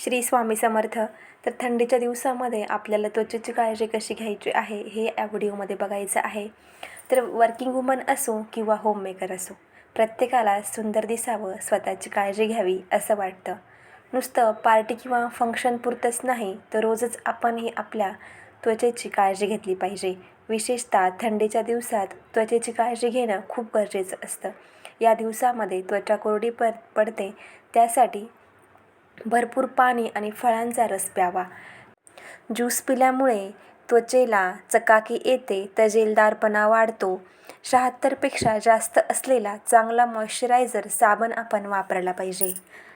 श्री स्वामी समर्थ. तर थंडीच्या दिवसामध्ये आपल्याला त्वचेची काळजी कशी घ्यायची आहे हे या व्हिडिओमध्ये बघायचं आहे. तर वर्किंग वुमन असो किंवा होममेकर असो, प्रत्येकाला सुंदर दिसावं, स्वतःची काळजी घ्यावी असं वाटतं. नुसतं पार्टी किंवा फंक्शन पुरतंच नाही, तर रोजच आपणही आपल्या त्वचेची काळजी घेतली पाहिजे. विशेषतः थंडीच्या दिवसात त्वचेची काळजी घेणं खूप गरजेचं असतं. या दिवसामध्ये त्वचा कोरडी पडते, त्यासाठी भरपूर पाणी आणि फळांचा रस प्यावा. ज्यूस पिल्यामुळे त्वचेला चकाकी येते, तजेलदारपणा वाढतो. 76पेक्षा जास्त असलेला चांगला मॉइश्चरायझर साबण आपण वापरायला पाहिजे.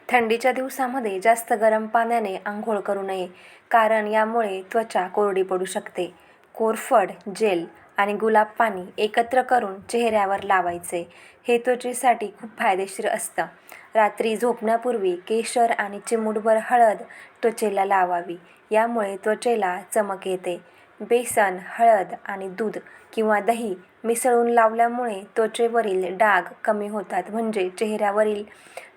थंडीच्या दिवसामध्ये जास्त गरम पाण्याने आंघोळ करू नये, कारण यामुळे त्वचा कोरडी पडू शकते. कोरफड जेल आणि गुलाब पाणी एकत्र करून चेहऱ्यावर लावायचे. हे त्वचेसाठी खूप फायदेशीर असतं. रात्री झोपण्यापूर्वी केशर आणि चिमूटभर हळद त्वचेला लावावी. यामुळे त्वचेला चमक येते. बेसन, हळद आणि दूध किंवा दही मिसळून लावल्यामुळे त्वचेवरील डाग कमी होतात, म्हणजे चेहऱ्यावरील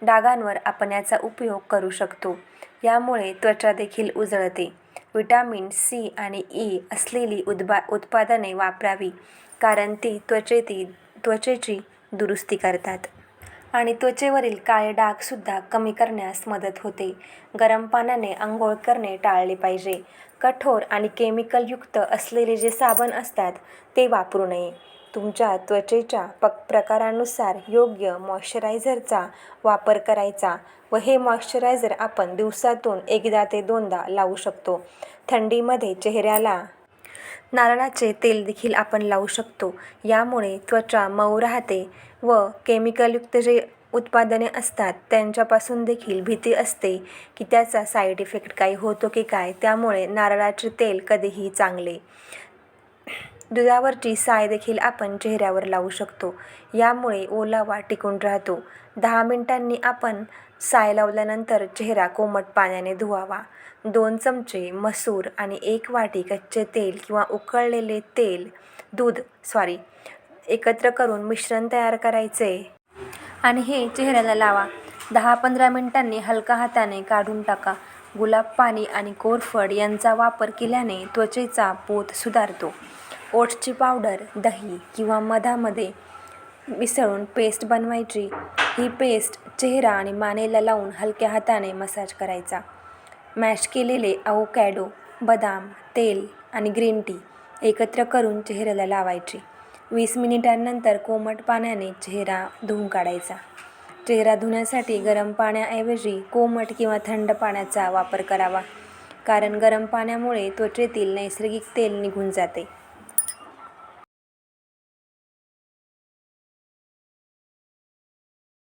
डागांवर आपण याचा उपयोग करू शकतो. यामुळे त्वचा देखील उजळते. व्हिटॅमिन सी आणि ई असलेली उत्पादने वापरावी, कारण ती त्वचेची दुरुस्ती करतात आणि त्वचेवरील काळे डागसुद्धा कमी करण्यास मदत होते. गरम पाण्याने आंघोळ करणे टाळले पाहिजे. कठोर आणि केमिकलयुक्त असलेले जे साबण असतात ते वापरू नये. तुमच्या त्वचेच्या प्रकारानुसार योग्य मॉइश्चरायझरचा वापर करायचा व हे मॉइश्चरायझर आपण दिवसातून 1 ते 2दा लावू शकतो. थंडीमध्ये चेहऱ्याला नारळाचे तेल देखील आपण लावू शकतो. यामुळे त्वचा मऊ राहते व केमिकलयुक्त जे उत्पादने असतात त्यांच्यापासून देखील भीती असते की त्याचा साईड इफेक्ट काही होतो की काय. त्यामुळे नारळाचे तेल कधीही चांगले. दुधावरची साय देखील आपण चेहऱ्यावर लावू शकतो. यामुळे ओलावा टिकून राहतो. 10 मिनिटांनी आपण साय लावल्यानंतर चेहरा कोमट पाण्याने धुवावा. 2 चमचे मसूर आणि 1 वाटी कच्चे तेल किंवा उकळलेले दूध एकत्र करून मिश्रण तयार करायचे आणि हे चेहऱ्याला लावा. 10-15 मिनिटांनी हलका हाताने काढून टाका. गुलाब पाणी आणि कोरफड यांचा वापर केल्याने त्वचेचा पोत सुधारतो. ओट्सची पावडर दही किंवा मधामध्ये मिसळून पेस्ट बनवायची. ही पेस्ट चेहरा आणि मानेला लावून हलक्या हाताने मसाज करायचा. मॅश केलेले अवोकॅडो, बदाम तेल आणि ग्रीन टी एकत्र करून चेहऱ्याला लावायची. 20 मिनिटांनंतर कोमट पाण्याने चेहरा धुवून काढायचा. चेहरा धुण्यासाठी गरम पाण्याऐवजी कोमट किंवा थंड पाण्याचा वापर करावा, कारण गरम पाण्यामुळे त्वचेतील नैसर्गिक तेल निघून जाते.